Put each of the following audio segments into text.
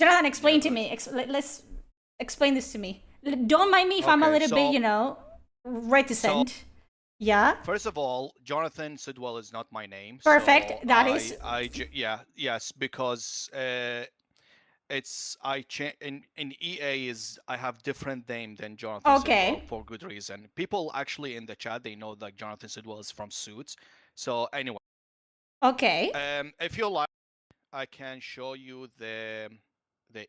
Jonathan, explain to me. Let's explain this to me. Don't mind me if I'm a little bit, reticent. So, yeah. first of all, Jonathan Sidwell is not my name. Perfect. So That is. yes, because it's in EA is I have different name than Jonathan Sidwell Okay. for good reason. People actually in the chat they know that Jonathan Sidwell is from Suits. So anyway, Okay. if you like, I can show you the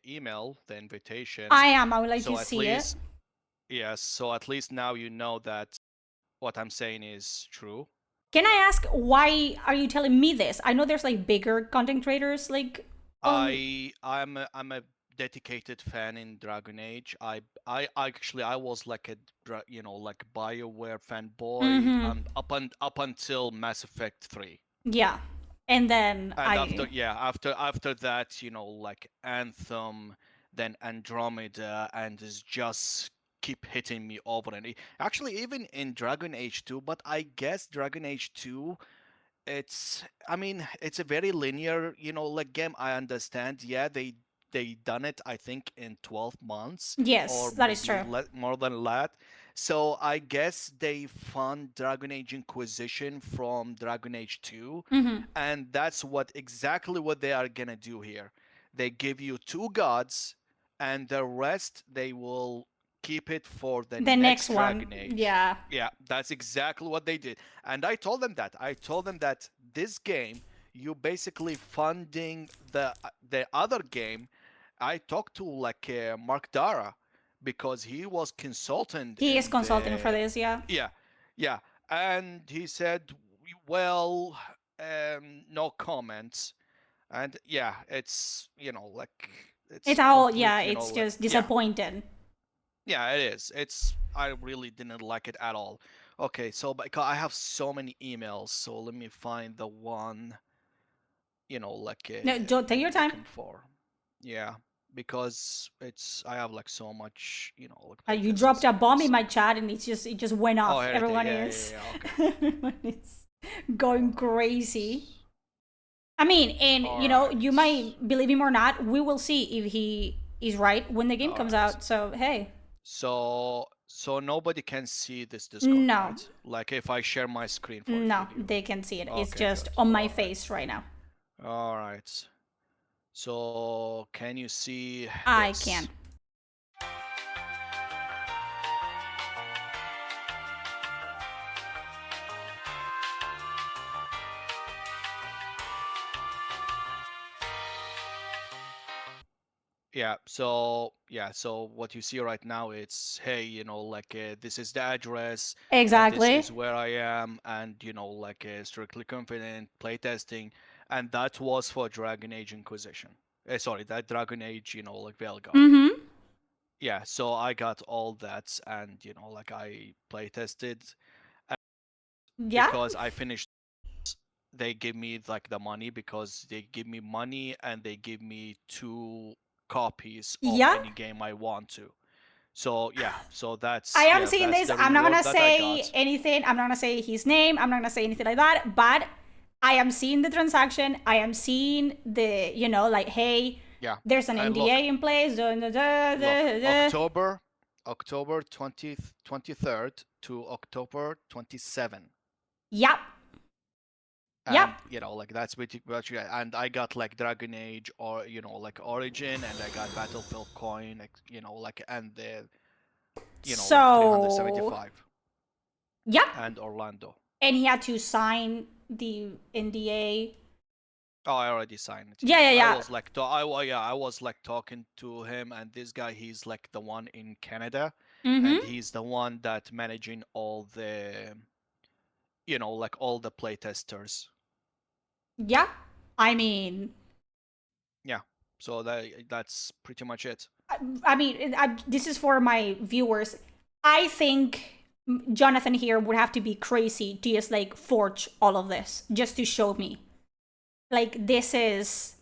email, the invitation. I would like to So at see it. least yes, so at least now you know that what I'm saying is true. Can I ask why are you telling me this? I know there's like bigger content creators like on. I'm a dedicated fan in Dragon Age. I actually I was like like BioWare fanboy Mm-hmm. up until Mass Effect 3. Yeah. And then And I. after that, like Anthem, then Andromeda, and is just keep hitting me over and actually even in Dragon Age 2, but I guess Dragon Age 2 it's a very linear like game. I understand, yeah, they done it I think in 12 months Yes, or that is maybe true. more than that. So I guess they fund Dragon Age Inquisition from Dragon Age 2, Mm-hmm. and that's exactly what they are gonna do here. They give you two gods, and the rest they will keep it for the The next next one. Dragon Age. Yeah. Yeah, that's exactly what they did. And I told them that. I told them that this game, you basically funding the other game. I talked to like Mark Dara because he was consultant He is in consulting for the this, yeah. yeah, yeah, and he said, well, no comments. And yeah, it's like It's it's all, complete, yeah, it's like just disappointed. yeah, it is. It's I really didn't like it at all. Okay, so because I have so many emails, so let me find the one, like No, don't take I'm your time. looking for. Yeah, because it's I have like so much, like You playtesting dropped a bomb skills. in my So chat and it just went oh, off. here it is. Everyone Yeah, yeah, is yeah. Okay. everyone is going crazy. I mean, and All right. you might believe him or not. We will see if he is right when the game All comes right. out. So hey, So nobody can see this Discord, no, right? Like if I share my screen for you no, with you. they can see it. It's Okay, just good. on my All right. face right now. All right. So can you see I can. this? So what you see right now, it's hey, like this is the address, this Exactly. is where I am, and like strictly confident playtesting, and that was for Dragon Age Inquisition. Sorry, that Dragon Age, like Veilguard. Mm-hmm. Yeah, so I got all that, and like I playtested, and Yeah. because I finished. They give me like the money because they give me money and they give me two copies of Yeah. any game I want to. So yeah, so I that's am yeah, seeing that's this. the I'm not reward gonna that I say got. anything. I'm not gonna say his name. I'm not gonna say anything like that. But I am seeing the transaction. I am seeing the, like, hey, Yeah. there's an And NDA in place. look, October 20th, 23rd to October 27th. Yep. Yep. And like that's pretty much it. And I got like Dragon Age or like Origin, and I got Battlefield coin, like and the like So, 375 yep. and Orlando. And he had to sign the NDA. Oh, I already signed it. Yeah, Yeah, yeah, I yeah. was like, I was like talking to him, and this guy, he's like the one in Canada, and Mm-hmm. he's the one that managing all the, like all the playtesters. Yeah. I mean, Yeah, so that's pretty much it. this is for my viewers. I think Jonathan here would have to be crazy to just like forge all of this just to show me. Like, this is.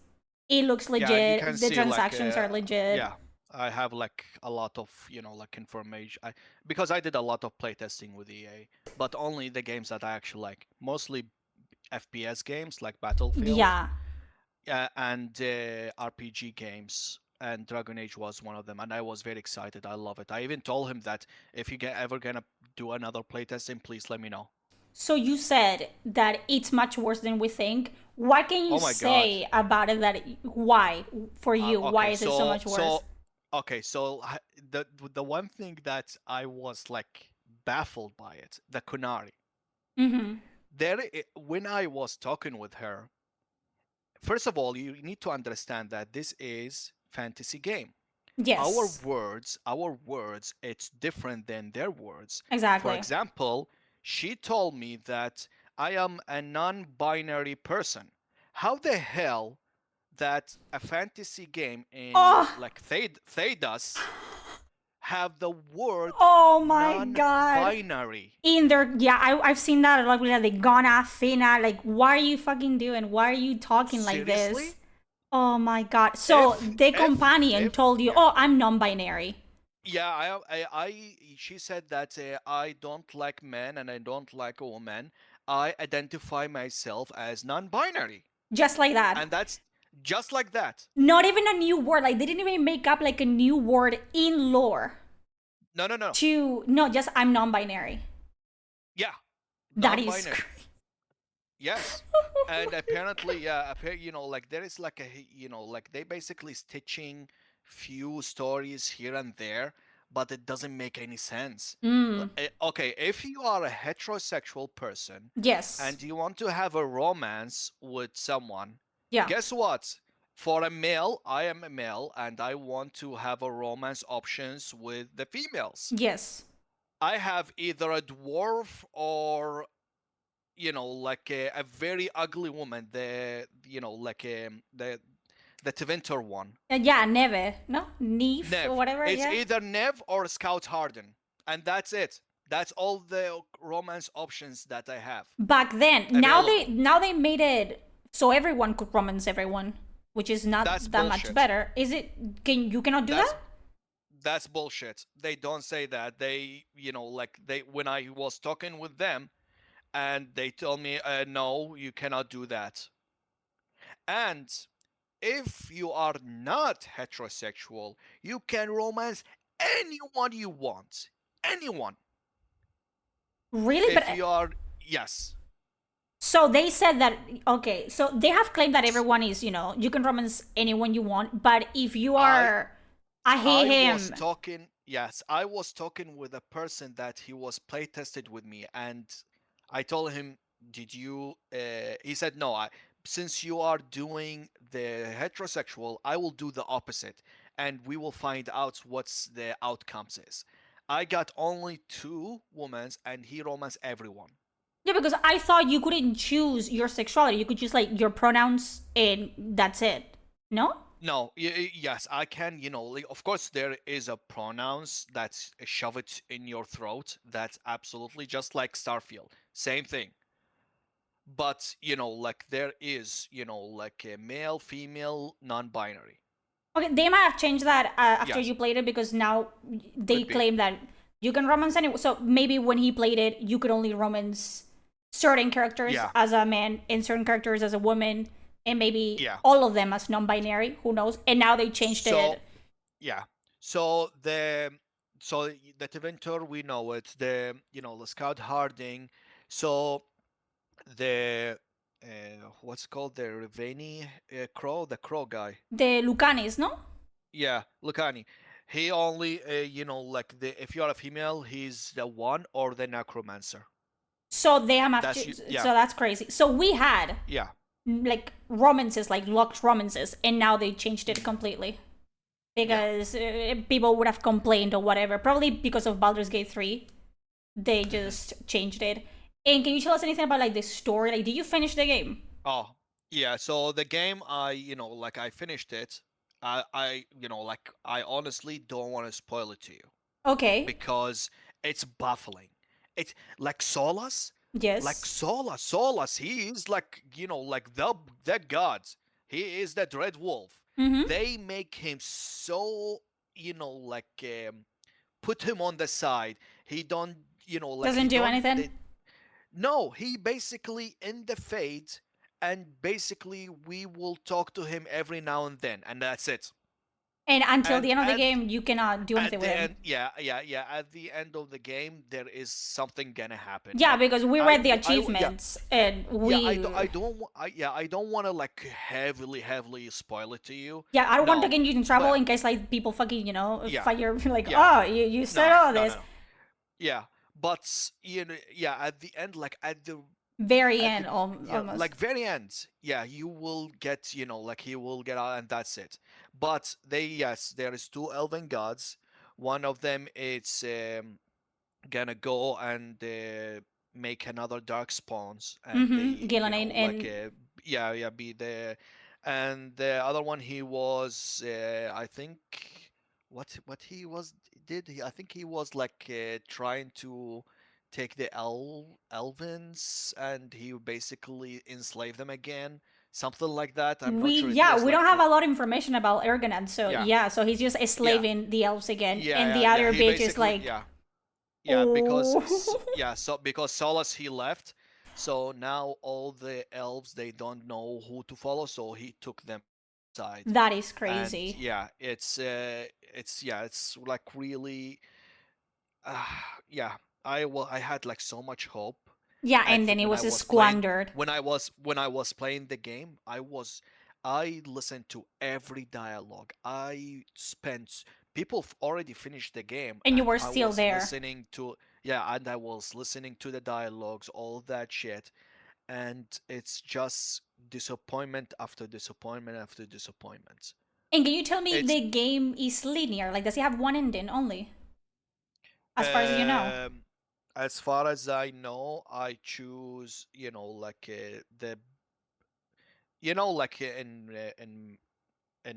It looks Yeah, you legit. can The see like, transactions are legit. yeah, I have like a lot of, like information. Because I did a lot of playtesting with EA, but only the games that I actually like, mostly FPS games like Battlefield. Yeah. And RPG games. and Dragon Age was one of them, and I was very excited. I love it. I even told him that if you get ever gonna do another playtesting, please let me know. So you said that it's much worse than we think. What can you Oh my god. say about it? That why for you? Why Okay, is it so much worse? the one thing that I was like baffled by it, the Kunari. Mm-hmm. When I was talking with her, first of all, you need to understand that this is fantasy game. Yes, Our words, it's different than their words. For exactly. example, she told me that I am a non-binary person. How the hell that a fantasy game in Oh, like Thedas have the word oh my god. non-binary? In there, yeah, I've seen that a lot. Like they gonna Fina. Like, what are you fucking doing? Why are you talking like this? Seriously? Oh my god. So the companion If told you, yeah. "Oh, I'm non-binary." Yeah, she said that I don't like men and I don't like women. I identify myself as non-binary, Just like that. and that's just like that. Not even a new word. Like they didn't even make up like a new word in lore No, no, no. to no. Just I'm non-binary. Yeah, That is non-binary. Yes. And apparently, yeah, like there is like like they basically stitching few stories here and there, but it doesn't make any sense. Okay, if you are a heterosexual person yes. and you want to have a romance with someone, Yeah. guess what? For a male, I am a male and I want to have a romance options with the females. Yes. I have either a dwarf or like a very ugly woman, the like the Tevinter one. Yeah. Neve. No. Neve or Nev. whatever. It's Yeah. either Nev or Scout Harden, and that's it. That's all the romance options that I have Back then, available. now they made it so everyone could romance everyone, which is That's not that much bullshit. better. Is it? Can you cannot do That's that? that's bullshit. They don't say that. They, like they when I was talking with them and they told me, no, you cannot do that. And if you are not heterosexual, you can romance anyone you want. Anyone. Really? But If you are, yes. so they said that okay. So they have claimed that everyone is you can romance anyone you want, but if you I are, I hate I was him. talking, yes, I was talking with a person that he was playtested with me, and I told him, "Did you?" He said, "No. Since you are doing the heterosexual, I will do the opposite, and we will find out what's the outcomes is." I got only two women, and he romanced everyone. Yeah, because I thought you couldn't choose your sexuality. You could choose like your pronouns and that's it. No? No, yes, I can. Like, of course, there is a pronouns that's shove it in your throat. That's absolutely just like Starfield, same thing. But like there is, like a male, female, non-binary. Okay, they might have changed that after Yes, you played it because now they could be. claim that you can romance anyone. So maybe when he played it, you could only romance certain characters Yeah, as a man and certain characters as a woman, and maybe yeah. all of them as non-binary. Who knows? And now they changed So it. yeah, so the Tevinter, we know it. The Scout Harding. So the what's called the Riveni crow, the crow guy. The Lucanis, no? Yeah, Lucani. He only, like the if you are a female, he's the one or the necromancer. So they have That's to. you. So Yeah, that's crazy. So we had yeah, like romances, like locked romances, and now they changed it completely yeah, because people would have complained or whatever. Probably because of Baldur's Gate 3, they hmm just changed it. And can you tell us anything about like the story? Like, did you finish the game? Oh, yeah. So the game, like I finished it. Like I honestly don't want to spoil it to you Okay. because it's baffling. It's like Solas, like Yes. Solas. He is like like the god. He is the Dread Wolf. Mm-hmm. They make him so like put him on the side. He don't like he Doesn't do don't. anything. No, he basically in the fade, and basically we will talk to him every now and then, and that's it. And until the And end of the game, you cannot do at anything with the him. end, yeah, at the end of the game, there is something gonna happen. Yeah, because we read the Yeah, achievements and yeah, we. I don't want to like heavily spoil it to you. Yeah, I don't want to No, get you in trouble but in case like people fucking yeah, fire like, yeah, oh, you said no, all no, this. no, no. Yeah, but yeah, at the end, like Very at the end like almost. very end, yeah, you will get, like he will get out, and that's it. But yes, there is two elven gods. One of them is gonna go and make another dark spawns, and Mm-hmm. they, Gillenane and yeah, be there. And the other one, he was I think what he was did he I think he was like trying to take the elvens, and he basically enslaved them again, something like that. I'm not sure. It was we like don't have a lot of information about Ergonan, so yeah, yeah, so he's just yeah, enslaving the elves again, and the yeah, other he bitch is basically, like, yeah, because oh. so because Solus he left, so now all the elves, they don't know who to follow, so he took them side. That is And crazy. yeah, it's like really, uh, yeah. I had like so much hope Yeah, at and then it when was I was playing squandered. when I was playing the game. I listened to every dialogue. I spent People already finished the game, And you and were I still was there. listening to, yeah, and I was listening to the dialogues, all that shit, and it's just disappointment after disappointment after disappointment. And can you tell me if It's the game is linear? Like, does it have one ending only? As far as you know. um as far as I know, I choose, like the like in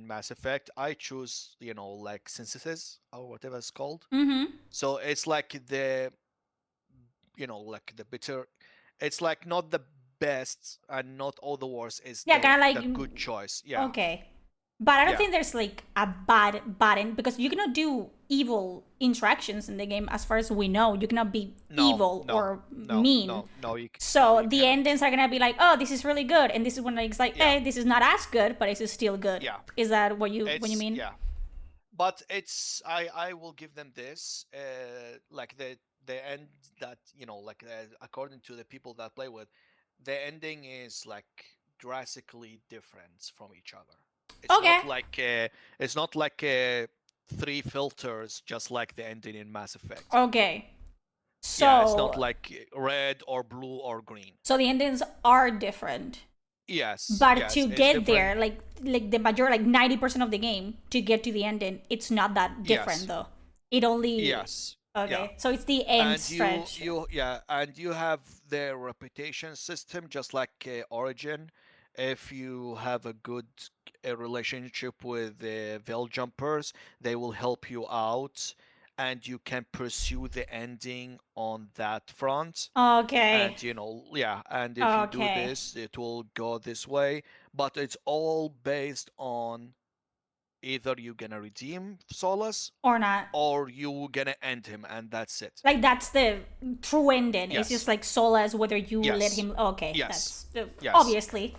Mass Effect, I choose, like synthesis or whatever it's called. Mm-hmm. So it's like like the bitter. It's like not the best and not all the worst. Is Yeah, kind of the good like, choice. Yeah, okay. But I don't yeah. think there's like a bad button because you cannot do evil interactions in the game as far as we know. You cannot be No, evil no, or no, mean. no, no. No, So you the cannot. endings are gonna be like, oh, this is really good, and this is when it's like, Yeah, eh, this is not as good, but it's still good. yeah. Is that what you It's mean? yeah. But it's I will give them this like the end, that like according to the people that play with, the ending is like drastically different from each other. It's Okay. not like three filters just like the ending in Mass Effect. Okay. Yeah, it's not So like red or blue or green. so the endings are different. Yes, But yes, to it's get different. there, like the majority, like 90% of the game to get to the ending, it's not that different Yes, though. It only yes, yeah. okay. So it's the end And stretch. you have the reputation system just like Origin. If you have a good relationship with the veil jumpers, they will help you out, and you can pursue the ending on that front. Okay. And yeah, and if you do Okay. this, it will go this way. But it's all based on either you're gonna redeem Solus, Or not. or you gonna end him, and that's it. Like that's the true ending. It's just Yes. like Solas whether you let Yes. him. Okay, Yes. that's Yes. obviously,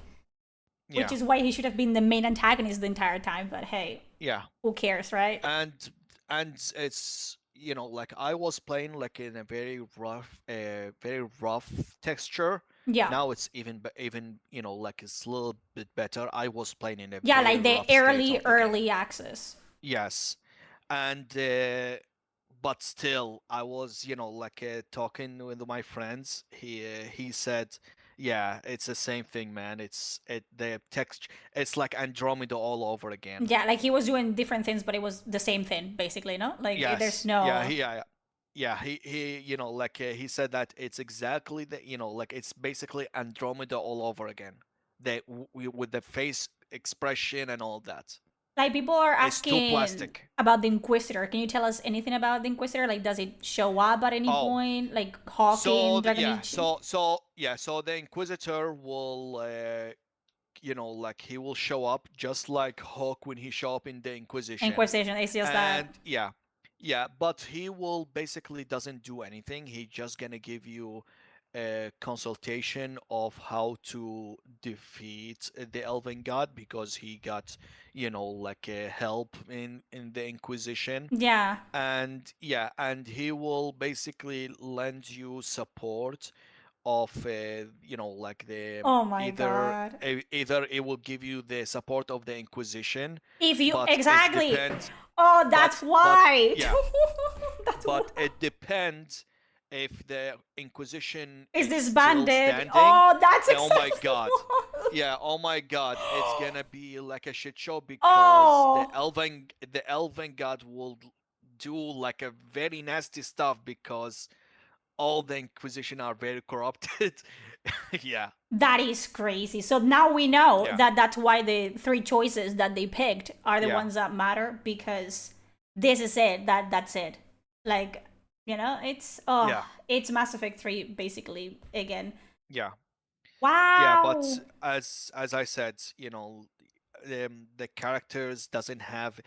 which Yeah. is why he should have been the main antagonist the entire time. But hey, Yeah. who cares, right? And it's, like I was playing like in a very rough texture. Yeah. Now it's even like it's a little bit better. I was playing in a Yeah, very like the rough state of the game. early access. Yes. And but still, I was, like talking with my friends. He said, yeah, it's the same thing, man. The text, it's like Andromeda all over again. Yeah, like he was doing different things, but it was the same thing, basically, no? Like there's Yes, yeah, no. yeah, he like he said that it's exactly like it's basically Andromeda all over again. With the face expression and all that. Like people are It's too asking plastic. about the Inquisitor. Can you tell us anything about the Inquisitor? Like, does it show up at any Oh, point? Like Hawking, Dragon Age? so the Inquisitor will like he will show up just like Hawk when he show up in the Inquisition. Inquisition, it's just that. And yeah, but he will basically doesn't do anything. He just gonna give you a consultation of how to defeat the elven god, because he got, like a help in the Inquisition. Yeah. And yeah, and he will basically lend you support of, like the Oh my either god. either it will give you the support of the Inquisition, If you but it exactly. depends. Oh, that's But why. yeah, That's but why. it depends if the Inquisition Is is this still banded? standing. Oh, that's Oh my exactly god. why. Yeah, oh my god, it's gonna be like a shit show, because Oh, the elven god will do like a very nasty stuff, because all the Inquisition are very corrupted. Yeah, that is crazy. So now we know yeah, that that's why the three choices that they picked are the yeah, ones that matter because this is it. That's it. Like, yeah, it's Mass Effect 3 basically again. yeah, yeah. But Wow. as I said, the characters doesn't have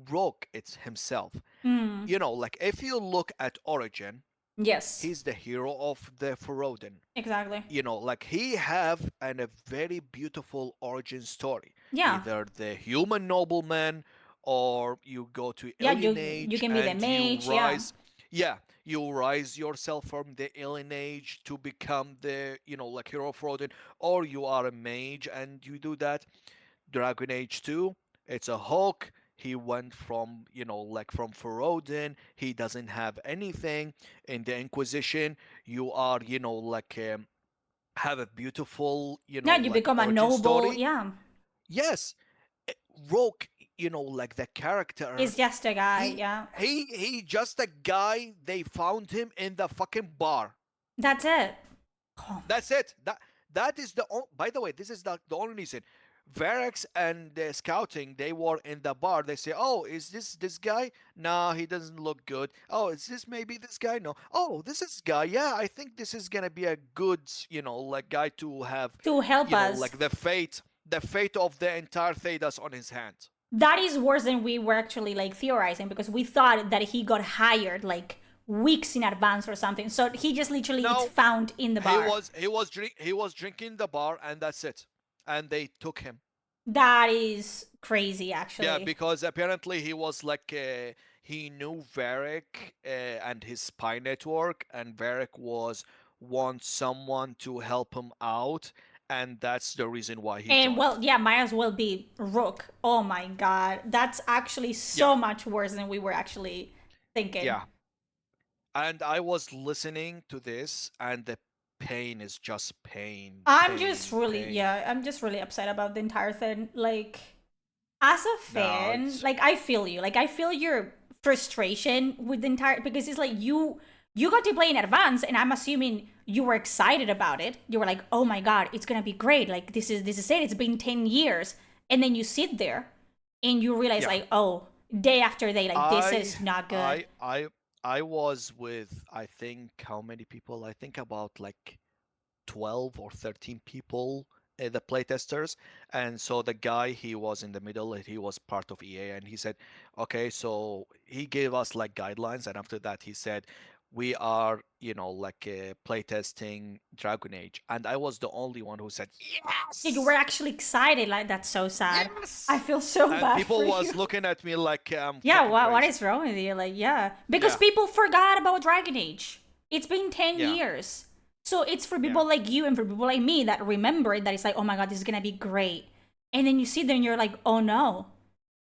Rogue. It's himself. Mm, Like if you look at Origin, yes. he's the hero of the Ferodan. Exactly. Like he have a very beautiful origin story. Yeah. Either the human nobleman, or you go to Yeah, alien you age can be the and you mage, yeah. rise. Yeah, you rise yourself from the alien age to become the, like hero of Rodin, or you are a mage and you do that. Dragon Age 2, it's a Hulk. He went from, like from Ferodin. He doesn't have anything. In the Inquisition, you are, like have a beautiful, Yeah, you like become a origin noble, story. yeah. Yes, eh, Rogue, like the character, Is just a guy, he yeah. he just a guy. They found him in the fucking bar. That's it. Oh my. That's it. That is the. By the way, this is the only reason. Varex and the scouting, they were in the bar. They say, "Oh, is this guy? Nah, he doesn't look good. Oh, is this maybe this guy? No. Oh, this is guy. Yeah, I think this is gonna be a good, like guy to have, To help us. like the fate of the entire Thedas on his hands." That is worse than we were actually like theorizing because we thought that he got hired like weeks in advance or something. So he just literally it's No, found in the bar. he was drinking the bar, and that's it. And they took him. That is crazy Yeah, actually. because apparently he was like he knew Varric and his spy network, and Varric was wants someone to help him out, and that's the reason why he And joined. well, yeah, might as well be Rook. Oh my god. That's actually Yeah, so much worse than we were actually thinking. yeah. And I was listening to this, and the pain is just pain, pain, pain. I'm just really upset about the entire thing. Like, as a No, fan, it's like I feel you. Like I feel your frustration with the entire because it's like you got to play in advance and I'm assuming you were excited about it. You were like, "Oh my god, it's going to be great. Like this is it. It's been 10 years." And then you sit there and you realize yeah. like, "Oh, day after day like this I is not good." I I I was with, I think, how many people? I think about like 12 or 13 people, the playtesters. And so the guy, he was in the middle, he was part of EA, and he said, okay, so he gave us like guidelines, and after that he said, we are, like playtesting Dragon Age. And I was the only one who said Yeah, you were yes, actually excited. Like that's so sad. I yes. feel so And bad for people you. was looking at me like I'm Yeah, fucking what crazy. is wrong with you? Like, yeah. Because Yeah, people forgot about Dragon Age. It's been 10 yeah, years. So it's for yeah. people like you and for people like me that remember it, that it's like, oh my god, this is gonna be great. And then you sit there and you're like, oh no.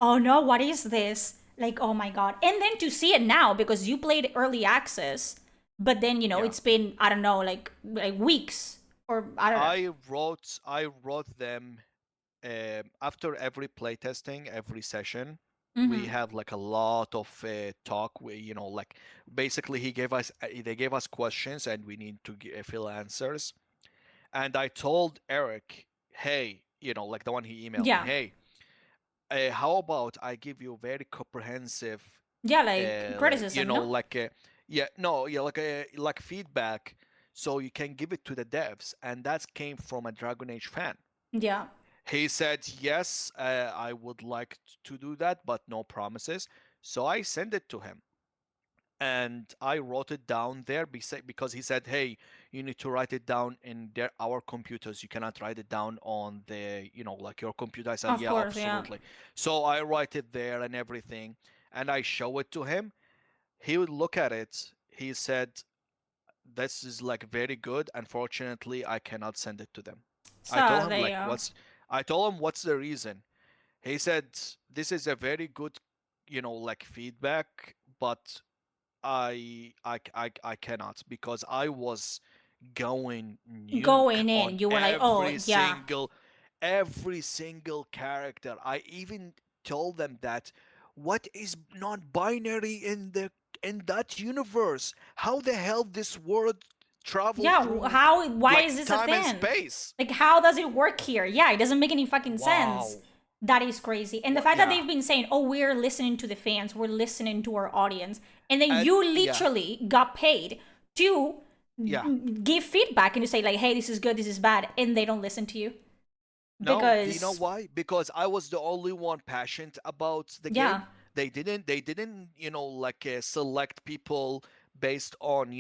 Oh no, what is this? Like, oh my god. And then to see it now, because you played early access, but then, Yeah. it's been, I don't know, like weeks. Or I don't know. I wrote them after every playtesting, every session. We Mm-hmm. have like a lot of talk. We, like basically they gave us questions, and we need to fill answers. And I told Eric, hey, like the one he emailed me, Yeah. hey, how about I give you very comprehensive, Yeah, like criticism, like yeah, no, yeah, like feedback, so you can give it to the devs. And that came from a Dragon Age fan. Yeah. He said, yes, I would like to do that, but no promises. So I sent it to him. and I wrote it down there because he said, "Hey, you need to write it down in our computers. You cannot write it down on the, like your computer." I said, Of "Yeah, course, yeah. absolutely." So I write it there and everything, and I show it to him. He would look at it. He said, "This is like very good. Unfortunately, I cannot send it to them." I told So him there you like, go. I told him what's the reason. He said, "This is a very good, like feedback, but I cannot because I was going nuke Going on in, you were like, oh yeah, every single character. I even told them that what is non-binary in that universe? How the hell this world travel yeah. through How? Why like is this a time and thing? space? Like, how does it work here? Yeah, it doesn't make any fucking sense. Wow. That is crazy. And the What? fact that Yeah. they've been saying, oh, we're listening to the fans, we're listening to our audience, and then And you yeah, literally got paid to yeah. give feedback and to say like, hey, this is good, this is bad, and they don't listen to you No, do you know because why? Because I was the only one passionate about the game. yeah, They didn't, like select people based on,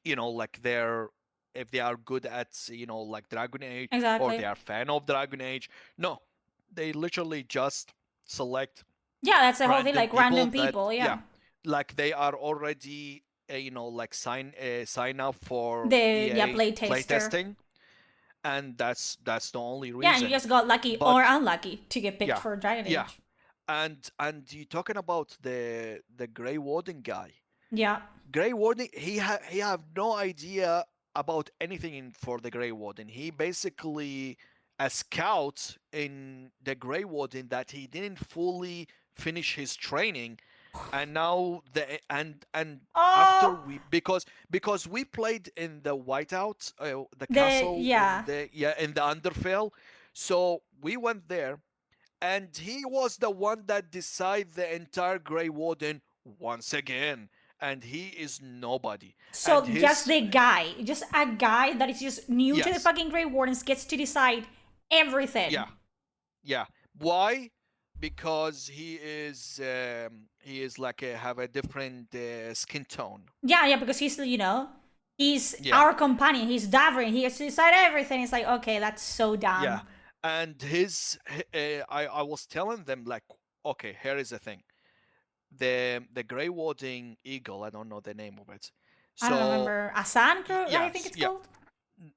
like their if they are good at, like Dragon Age or exactly. they are fan of Dragon Age. No. They literally just select Yeah, that's the whole thing. random Like people random that, people. yeah, Yeah, like they are already, like sign up for the yeah EA playtester. playtesting, and that's the only Yeah, and you reason. just got lucky or But unlucky to get picked yeah, for Dragon yeah, Age. and you talking about the Grey Warden guy. Yeah. Grey Warden, he have no idea about anything for the Grey Warden. He basically a scout in the Grey Warden that he didn't fully finish his training, and now and after Oh, we because we played in the whiteout, the the castle in yeah. the Underfell, so we went there, and he was the one that decided the entire Grey Warden once again, and he is nobody. And So just his the guy, just a guy that is just new to the yes, fucking Grey Wardens gets to decide everything. yeah, yeah. Why? Because he is like have a different skin tone. Yeah, yeah, because he's he's Yeah, our companion. He's Davrin. He gets to decide everything. It's like okay, that's so yeah. dumb. And I was telling them like, okay, here is the thing. The Grey Warding Eagle, I don't know the name of it. I don't So remember Asan. I think yes, it's yeah. called.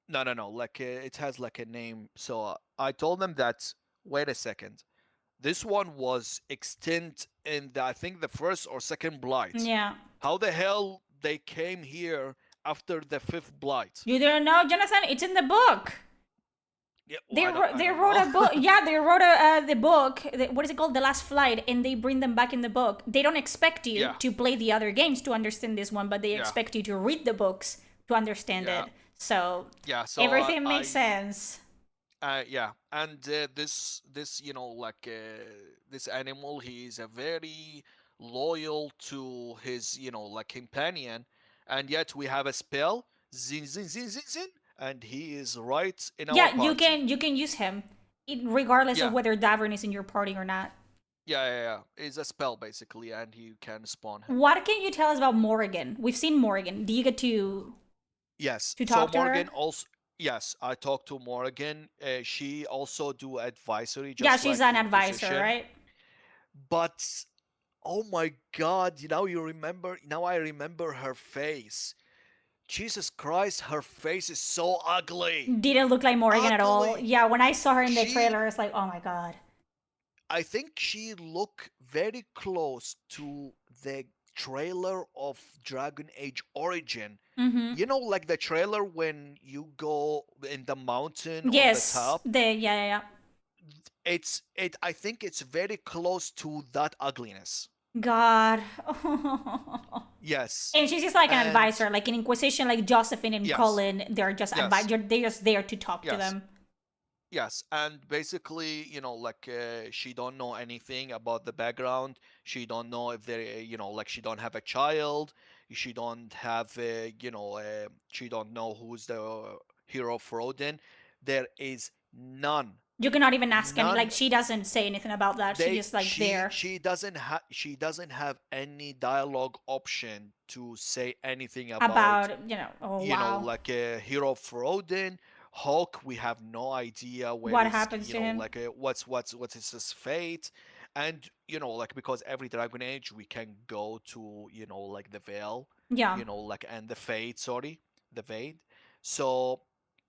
No, no, no. Like it has like a name. So I told them that. Wait a second. This one was extinct in I think the first or second blight. Yeah. How the hell they came here after the fifth blight? You didn't know, Jonathan? It's in the book. Yeah, well, They I they don't wrote know. a book. Yeah, they wrote the book. What is it called? The Last Flight, and they bring them back in the book. They don't expect you Yeah, to play the other games to understand this one, but they yeah, expect you to read the books to understand yeah, it. So yeah. So everything makes sense. yeah, and this like this animal, he is a very loyal to his like companion, and yet we have a spell, zin zin zin zin zin, and he is right in our Yeah, you party. can use him, regardless of Yeah, whether Davern is in your party or not. yeah, yeah, yeah. It's a spell basically, and you can spawn him. What can you tell us about Morrigan? We've seen Morrigan. Do you get Yes. to So talk to her? Morgan also. Yes, I talked to Morgan. She also do advisory, Yeah, just she's like an Inquisition. advisor, right? But oh my god, you remember, now I remember her face. Jesus Christ, her face is so ugly. Didn't look like Morrigan at all. Ugly. Yeah, when I saw her in the She trailer, it's like, oh my god. I think she looked very close to the trailer of Dragon Age Origin. Mm-hmm. Like the trailer when you go in the mountain on the Yes, top. yeah. I think it's very close to that ugliness. God. Yes. And she's just like an And advisor, like in Inquisition, like Josephine and yes. Colin. They're just Yes. they're just there to talk to Yes. them. Yes, and basically, like she don't know anything about the background. She don't know if they, like she don't have a child. She don't have, she don't know who's the hero of Rodin. There is none. You cannot even ask any. Like None. she doesn't say anything about that. She They just like there she doesn't have any dialogue option to say anything about, about Oh you know, wow, like a hero Froden. Hulk, we have no idea where what is, happens you to know, him? like what is his fate. And you know, like, because every Dragon Age we can go to, you know, like the Veil, Yeah, you know, like, and the Fate, sorry, the Fate. So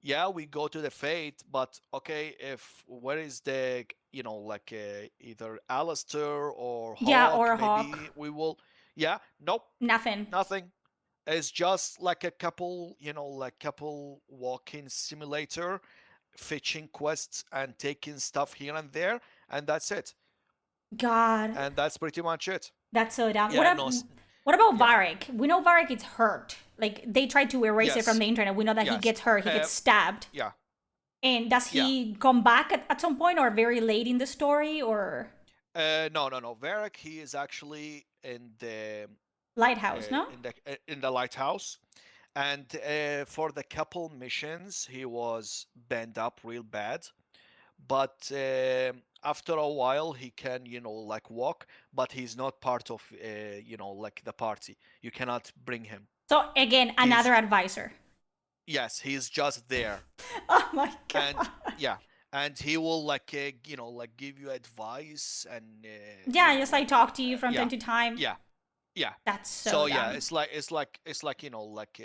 yeah, we go to the Fate, but okay, if where is the, you know, like either Alistair or yeah, Hulk, or a maybe hawk. we will. Yeah, nope, Nothing. nothing. It's just like a couple, you know, like couple walking simulator, fetching quests and taking stuff here and there, and that's it. God, And that's pretty much it. that's so dumb. Yeah, no, What about yeah, Varric? We know Varric is hurt. Like they tried to erase it from yes, the internet. We know that he yes, gets hurt. He gets stabbed. yeah, And does yeah. he come back at some point, or very late in the story, or No, no, no. Varric, he is actually lighthouse? No. in the lighthouse, and for the couple missions, he was bent up real bad. But after a while, he can, you know, like walk, but he's not part of, you know, like the party. You cannot bring him. So again, He's another advisor. Yes, he's just there. Oh my And god. yeah, and he will like, you know, like give you advice, and you Yeah, know, just like like talk to you from yeah, time to time. yeah, yeah. That's So so yeah, dumb. it's like, you know, like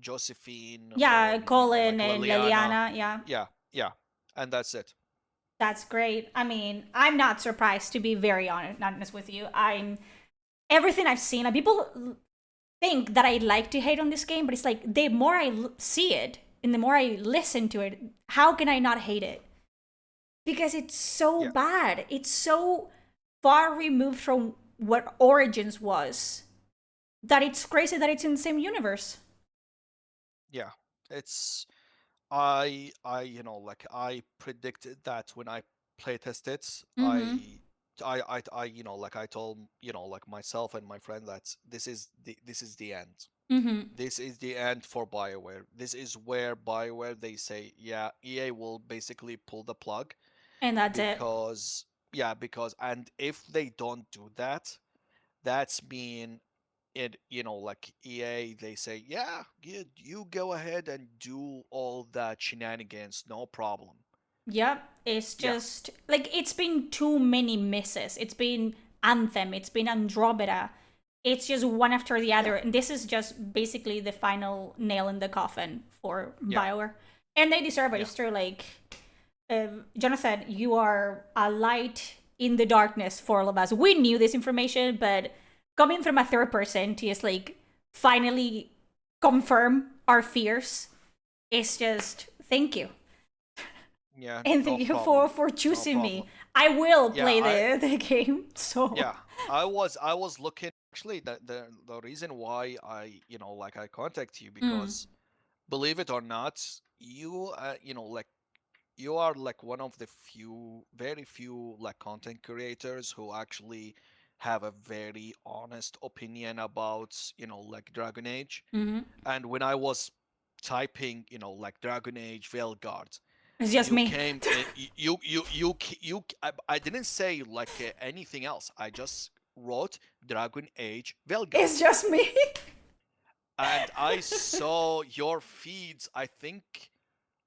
Josephine, or Yeah, you know, Colin like and Liliana. Liliana. Yeah, Yeah, yeah, and that's it. that's great. I mean, I'm not surprised, to be very honest with you. I'm everything I've seen. Like people think that I like to hate on this game, but it's like the more I see it and the more I listen to it, how can I not hate it? Because it's so Yeah, bad. It's so far removed from what Origins was that it's crazy that it's in the same universe. yeah. It's you know, like I predicted that when I playtest it. Mm-hmm. You know, like I told, you know, like myself and my friend that this is the end. Mm-hmm. This is the end for BioWare. This is where BioWare, they say, yeah, EA will basically pull the plug. And that's it. Because yeah, because and if they don't do that, that's mean it, you know, like EA, they say, yeah, you go ahead and do all that shenanigans, no problem. Yep. It's Yeah, just like it's been too many misses. It's been Anthem, it's been Andromeda. It's just one after the yeah, other. And this is just basically the final nail in the coffin for yeah, BioWare. And they deserve it. yeah, It's true. Like, Jonathan, you are a light in the darkness for all of us. We knew this information, but coming from a third person to just like finally confirm our fears, it's just thank you. yeah, And no thank you problem, for no choosing me. problem. I will Yeah, play the game. So yeah, I was looking, actually, the reason why I, you know, like I contact you, mm, because believe it or not, you, you know, like, you are like one of the very few like content creators who actually have a very honest opinion about, you know, like Dragon Age. hmm And when I was typing, you know, like Dragon Age Veilguard, it's just you me. came, I didn't say like anything else. I just wrote Dragon Age It's Veilguard, just me. and I saw your feeds, I think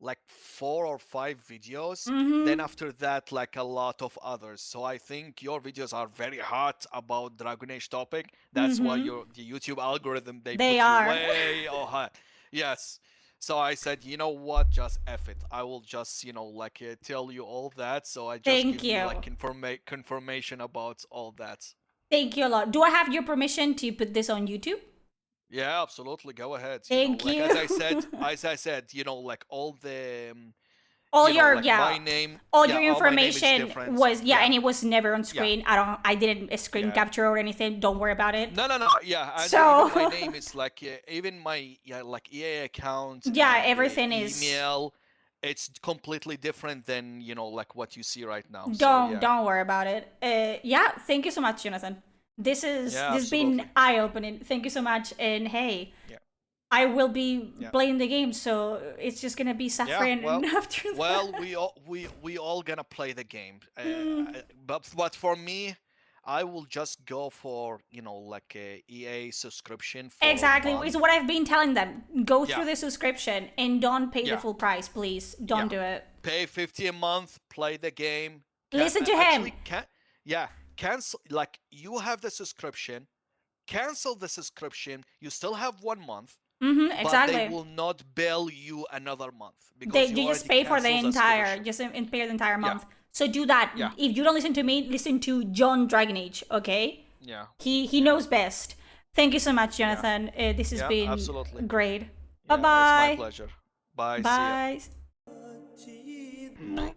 like 4 or 5 videos. Then hmm after that, like a lot of others. So I think your videos are very hot about Dragon Age topic. That's why hmm your the YouTube algorithm, they They put you are. way high. Yes. So I said, you know what? Just F it. I will just, you know, like tell you all that. So I just Thank give you you. like confirmation about all that. Thank you a lot. Do I have your permission to put this on YouTube? Yeah, absolutely. Go ahead. You know, Thank like you. as I said, you know, like all the All you know, your like yeah, my name, all yeah, your all my name is information different. was yeah, Yeah, and it was never on yeah, screen. I didn't screen yeah. capture or anything. Don't worry about it. No, no, no. Yeah, and even my So name is like even my, yeah, like EA account yeah, and everything is email. It's completely different than, you know, like what you see right now. So don't yeah, don't worry about it. Yeah, thank you so much, Jonathan. This yeah, has been absolutely. eye opening. Thank you so much, and hey, Yeah, I will be Yeah. playing the game, so it's just gonna be suffering well, after that. Well, we all gonna play the game, Mm. but for me, I will just go for like a EA subscription for a Exactly, it's month. what I've been telling them. Go Yeah, through the subscription and don't pay the yeah, full price, please. yeah. Don't do it. Pay 50 a month, play the game. Listen to him. Actually, can yeah, cancel. Like you have the subscription, cancel the subscription. You still have 1 month, but they Exactly. will not bill you another month They because you you just already pay for the canceled the entire subscription. just pay the entire Yeah, month. So do that. yeah, If you don't listen to me, listen to John Dragon Age. Okay, yeah, he yeah. knows best. Thank you so much, Yeah. Jonathan. This has Yeah, been absolutely. great. Bye Yeah, it's my bye. pleasure. Bye. See ya. Bye.